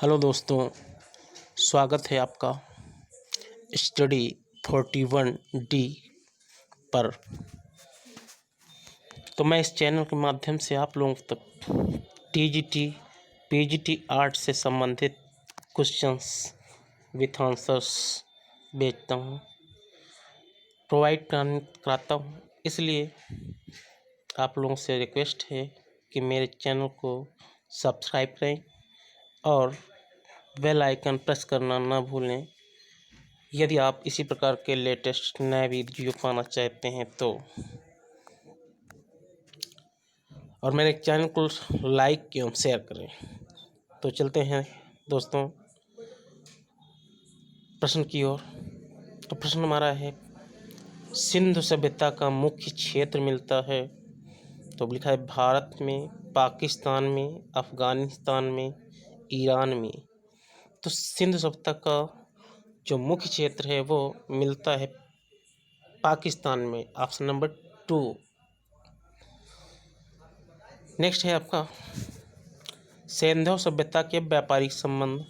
Hello दोस्तों, स्वागत है आपका स्टडी 41D पर। तो मैं इस चैनल के माध्यम से आप लोगों तक टीजीटी पीजीटी आर्ट से संबंधित क्वेश्चंस विथ आंसर्स भेजता हूँ, प्रोवाइड कराता हूँ। इसलिए आप लोगों से रिक्वेस्ट है कि मेरे चैनल को सब्सक्राइब करें और बेल आइकन प्रेस करना ना भूलें यदि आप इसी प्रकार के लेटेस्ट नए वीडियो पाना चाहते हैं तो। और मेरे चैनल को लाइक एवं शेयर करें। तो चलते हैं दोस्तों प्रश्न की ओर। तो प्रश्न हमारा है, सिंधु सभ्यता का मुख्य क्षेत्र मिलता है। तो लिखा है भारत में, पाकिस्तान में, अफगानिस्तान में, ईरान में। तो सिंधु सभ्यता का जो मुख्य क्षेत्र है वो मिलता है पाकिस्तान में, ऑप्शन नंबर 2। नेक्स्ट है आपका, सिंधु सभ्यता के व्यापारिक संबंध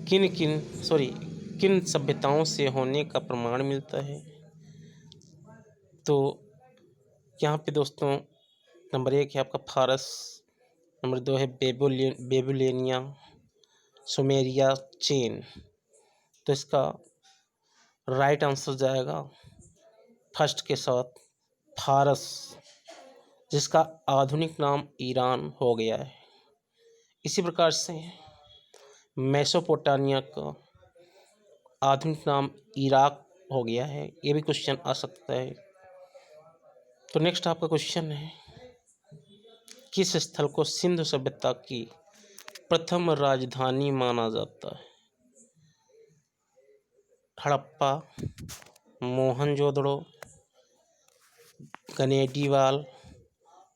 किन सभ्यताओं से होने का प्रमाण मिलता है। तो यहाँ पे दोस्तों नंबर 1 है आपका फारस, नंबर 2 है बेबीलोनिया, सुमेरिया, चीन। तो इसका राइट आंसर जाएगा फर्स्ट के साथ, फारस, जिसका आधुनिक नाम ईरान हो गया है। इसी प्रकार से मेसोपोटामिया का आधुनिक नाम इराक हो गया है। ये भी क्वेश्चन आ सकता है। तो नेक्स्ट आपका क्वेश्चन है, किस स्थल को सिंधु सभ्यता की प्रथम राजधानी माना जाता है। हड़प्पा, मोहनजोदड़ो, गनेडीवाल,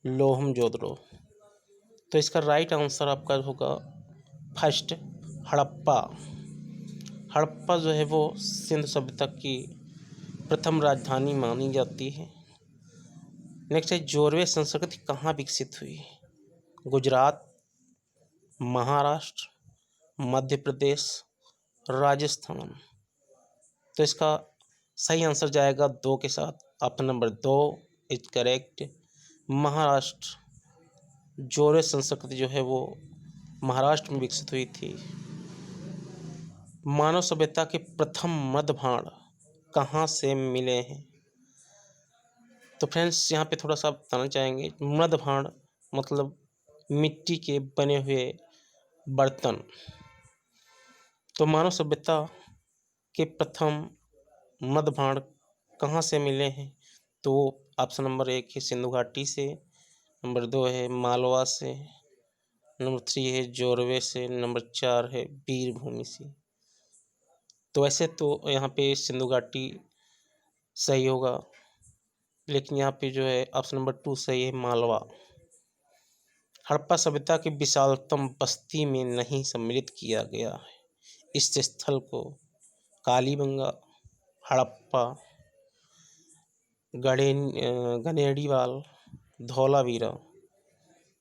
लोहमजोदड़ो। तो इसका राइट आंसर आपका होगा फर्स्ट, हड़प्पा। हड़प्पा जो है वो सिंधु सभ्यता की प्रथम राजधानी मानी जाती है। नेक्स्ट है, जोरवे संस्कृति कहाँ विकसित हुई। गुजरात, महाराष्ट्र, मध्य प्रदेश, राजस्थान। तो इसका सही आंसर जाएगा 2 के साथ, option number 2 is correct. Maharashtra, Jorwe संस्कृति जो है वो महाराष्ट्र में विकसित हुई थी। मानव सभ्यता के प्रथम मृद भांड कहाँ से मिले हैं। तो फ्रेंड्स यहाँ पे थोड़ा सा बताना चाहेंगे, मृद भांड मतलब मिट्टी के बने हुए बर्तन। तो मानव सभ्यता के प्रथम मृद भांड कहाँ से मिले हैं। तो ऑप्शन नंबर 1 है सिंधु घाटी से, नंबर 2 है मालवा से, नंबर 3 है जोरवे से, नंबर 4 है वीरभूमि से। तो वैसे तो यहाँ पे सिंधु घाटी सही होगा, लेकिन यहाँ पे जो है ऑप्शन नंबर 2 सही है, मालवा। हड़प्पा सभ्यता की विशालतम बस्ती में नहीं सम्मिलित किया गया है। इस स्थल को कालीबंगा, हड़प्पा, गनेडीवाल, धौलावीरा।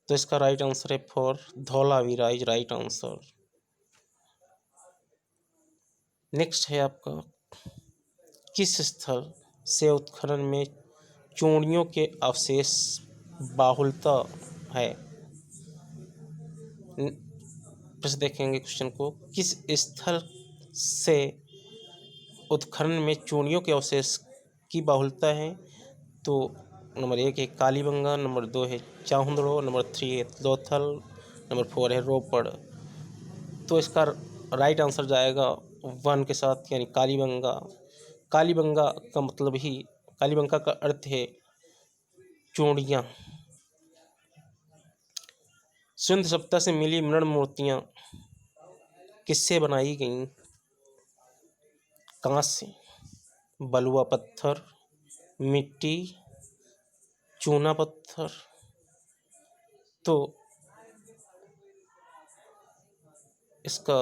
तो इसका राइट आंसर है for Dholavira is right answer. Next है आपका, किस स्थल से उत्खनन में चूड़ियों के अवशेष बाहुल्यता है। प्रश्न देखेंगे क्वेश्चन को, किस स्थल से उत्खनन में चूड़ियों के अवशेष की बाहुल्यता है। तो नंबर 1 है कालीबंगा, नंबर 2 है चाहुंदड़ो, नंबर 3 है लोथल, नंबर 4 है रोपड़। तो इसका राइट आंसर जाएगा 1 के साथ, यानी कालीबंगा। कालीबंगा का मतलब ही, कालीबंगा का अर्थ है चूड़ियाँ। सिंधु सभ्यता से मिली मृण मूर्तियाँ किससे बनाई गईं। कांच से, बलुआ पत्थर, मिट्टी, चूना पत्थर। तो इसका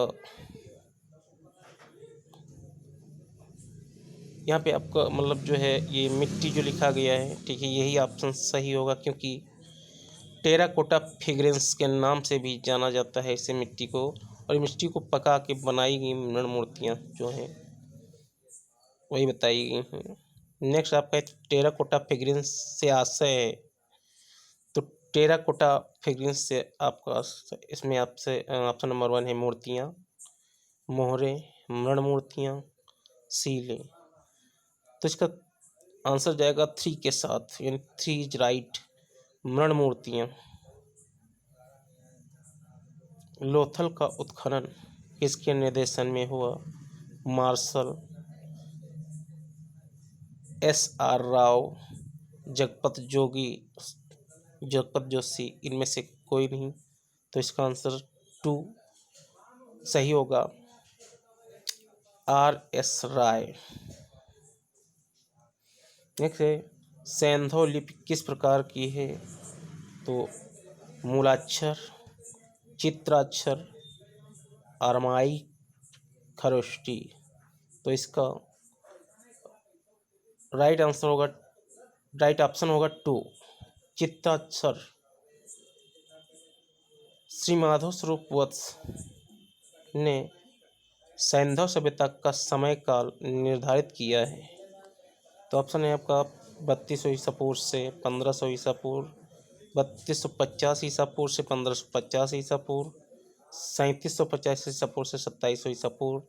यहाँ पे आपका मतलब जो है ये मिट्टी जो लिखा गया है, ठीक है, यही ऑप्शन सही होगा, क्योंकि टेराकोटा फिगरेंस के नाम से भी जाना जाता है इसे मिट्टी को। और मिट्टी को पका के बनाई गई मृण मूर्तियाँ जो हैं वही बताई गई हैं। नेक्स्ट आपका टेराकोटा फिगरिन्स से आशय है। तो टेराकोटा फिगरिन्स से आपका इसमें आपसे ऑप्शन नंबर 1 है मूर्तियाँ, मोहरे, मृण मूर्तियाँ, सीले। तो इसका आंसर जाएगा 3 के साथ, यानी 3 इज राइट। मृण मूर्तियाँ। लोथल का उत्खनन किसके निर्देशन में हुआ? मार्शल, SR राव, जगपत जोशी, इनमें से कोई नहीं। तो इसका आंसर 2 सही होगा, RS राय। नेक्स्ट है सैंधव लिपि किस प्रकार की है? तो मूलाक्षर, चित्राक्षर, अरमाई, खरोष्टी। तो इसका राइट ऑप्शन होगा 2 चित्राक्षर। श्री माधव स्वरूप वत्स ने सैंधव सभ्यता का समय काल निर्धारित किया है। तो ऑप्शन है आपका 3200 ईसा पूर्व से 1500 ईसा पूर्व, 3250 ईसा पूर्व से 1550 ईसा पूर्व, 3750 ईसा पूर्व से 2700 ईसा पूर्व,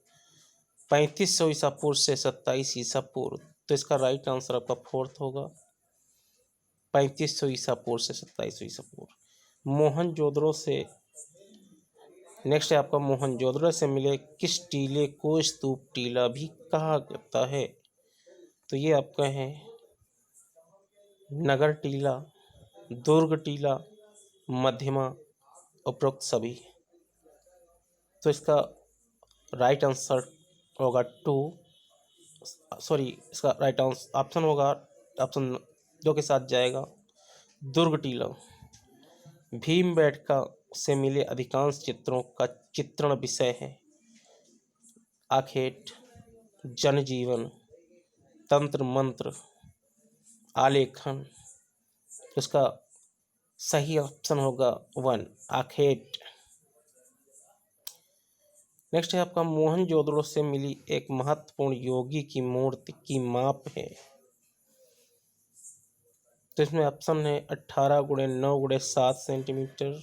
3500 ईसा पूर्व से 27 ईसा पूर्व। तो इसका राइट आंसर आपका 4th होगा, 3500 ईसा पूर्व से 2700 ईसा पूर्व। मोहनजोदड़ो से नेक्स्ट है आपका मोहनजोदड़ो से मिले किस टीले को स्तूप टीला भी कहा जाता है? तो ये आपका है नगर टीला, दुर्ग टीला, मध्यमा, उपरोक्त सभी। तो इसका राइट आंसर होगा 2, इसका राइट आंसर ऑप्शन होगा ऑप्शन 2 के साथ जाएगा, दुर्ग टीला। भीमबेटका से मिले अधिकांश चित्रों का चित्रण विषय है आखेट, जनजीवन, तंत्र मंत्र, आलेखन। इसका सही ऑप्शन होगा 1 आखेट। नेक्स्ट है आपका मोहनजोदड़ो से मिली एक महत्वपूर्ण योगी की मूर्ति की माप है। तो इसमें ऑप्शन है 18 × 9 × 7 सेंटीमीटर,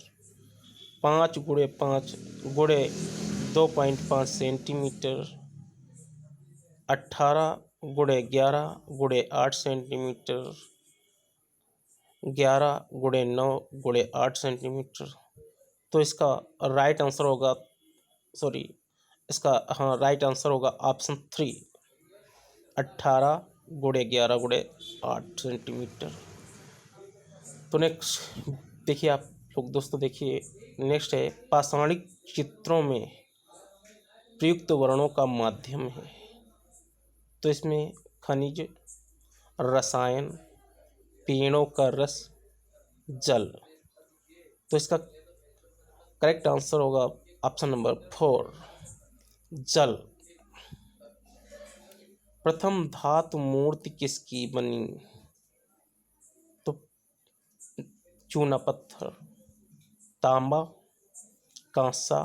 5 × 5 × 2.5 सेंटीमीटर, 18 × 11 × 8 सेंटीमीटर, 11 × 9 × 8 सेंटीमीटर। तो इसका राइट आंसर होगा राइट आंसर होगा ऑप्शन 3 18 × 11 × 8 सेंटीमीटर। तो नेक्स्ट देखिए आप लोग दोस्तों, देखिए नेक्स्ट है पाषाणिक चित्रों में प्रयुक्त वर्णों का माध्यम है। तो इसमें खनिज, रसायन, पेड़ों का रस, जल। तो इसका करेक्ट आंसर होगा ऑप्शन नंबर 4 जल। प्रथम धातु मूर्ति किसकी बनी? तो चूना पत्थर, तांबा, कांसा,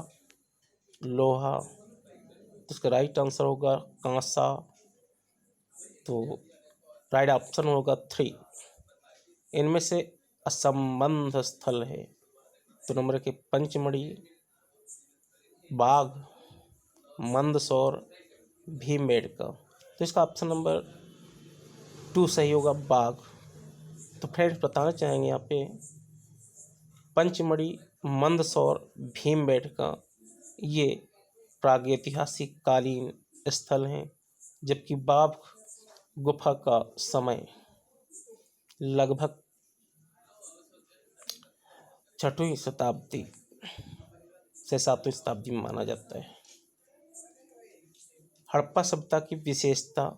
लोहा। तो इसका राइट आंसर होगा कांसा। तो राइट ऑप्शन होगा 3। इनमें से असंबंध स्थल है। तो नंबर के पंचमढ़ी, बाघ, मंदसौर, भीमबेटका। तो इसका ऑप्शन नंबर 2 सही होगा, बाघ। तो फ्रेंड्स बताना चाहेंगे यहाँ पे पंचमढ़ी, मंदसौर, भीमबेटका ये प्रागैतिहासिक कालीन स्थल हैं, जबकि बाघ गुफा का समय लगभग 6वीं शताब्दी से 7वीं शताब्दी में माना जाता है। हड़प्पा सभ्यता की विशेषता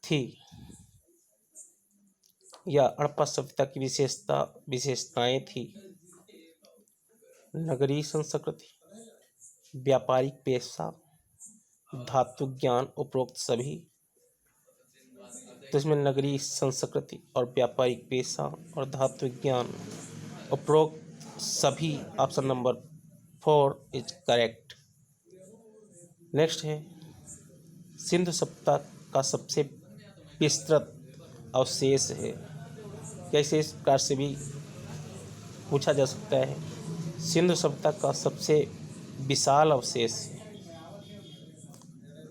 थी या हड़प्पा सभ्यता की विशेषताएं थी नगरीय संस्कृति, व्यापारिक पेशा, धातु ज्ञान, उपरोक्त सभी। तो इसमें नगरीय संस्कृति और व्यापारिक पेशा और धातु ज्ञान उपरोक्त सभी option number 4 is correct. Next है सिंधु सभ्यता का सबसे विस्तृत अवशेष है। कैसे इस प्रकार से भी पूछा जा सकता है। सिंधु सभ्यता का सबसे विशाल अवशेष,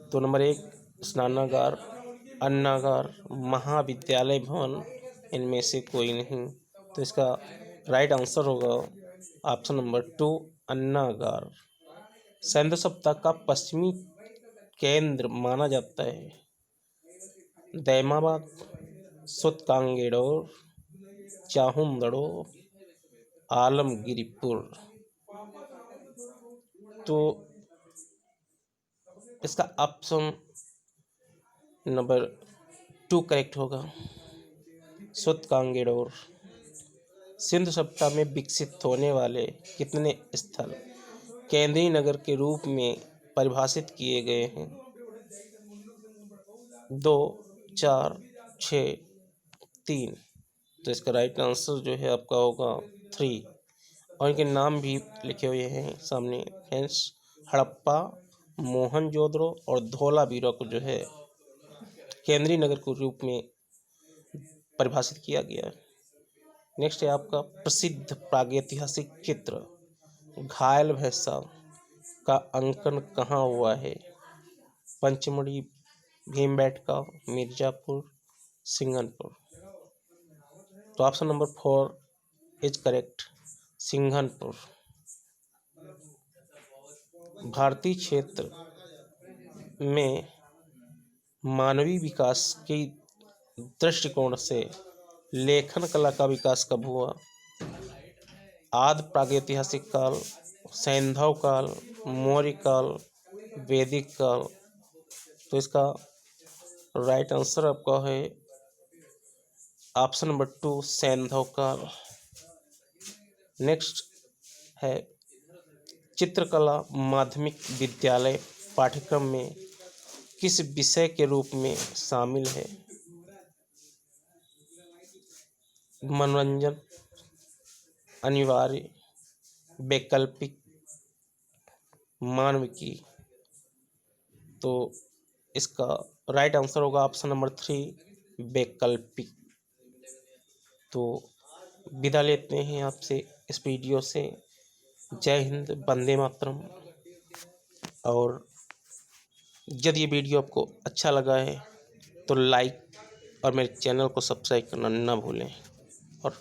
तो नंबर 1 स्नानागार, अन्नागार, महाविद्यालय भवन, इनमें से कोई नहीं। तो इसका राइट आंसर होगा ऑप्शन नंबर 2 अन्नागार। सिंधु सभ्यता का पश्चिमी केंद्र माना जाता है दैमाबाद, सुतकांगेडोर, चाहुमदड़ो, आलमगिरीपुर। तो इसका ऑप्शन नंबर 2 करेक्ट होगा, सुतकांगेडोर। सिंधु सभ्यता में विकसित होने वाले कितने स्थल केंद्रीय नगर के रूप में परिभाषित किए गए हैं? 2, 4, 6, 3। तो इसका राइट आंसर जो है आपका होगा 3, और इनके नाम भी लिखे हुए हैं सामने फ्रेंड्स। हड़प्पा, मोहनजोदड़ो और धोलावीरा को जो है केंद्रीय नगर के रूप में परिभाषित किया गया है। नेक्स्ट है आपका प्रसिद्ध प्रागैतिहासिक चित्र घायल भैंसा का अंकन कहाँ हुआ है? पंचमढ़ी, भीमबेटका, मिर्जापुर, सिंघनपुर। तो option number 4 is correct, Singhanpur. भारतीय क्षेत्र में मानवीय विकास के दृष्टिकोण से लेखन कला का विकास कब हुआ? आदि प्रागैतिहासिक काल, सैंधव काल, मौर्य काल, वैदिक काल। तो इसका राइट आंसर आपका है ऑप्शन नंबर 2 सैंधव काल। नेक्स्ट है चित्रकला माध्यमिक विद्यालय पाठ्यक्रम में किस विषय के रूप में शामिल है? मनोरंजन, अनिवार्य, वैकल्पिक, मानविकी। तो इसका राइट आंसर होगा ऑप्शन नंबर 3 वैकल्पिक। तो विदा लेते हैं आपसे इस वीडियो से। जय हिंद, वंदे मातरम। और यदि ये वीडियो आपको अच्छा लगा है तो लाइक और मेरे चैनल को सब्सक्राइब करना ना भूलें। और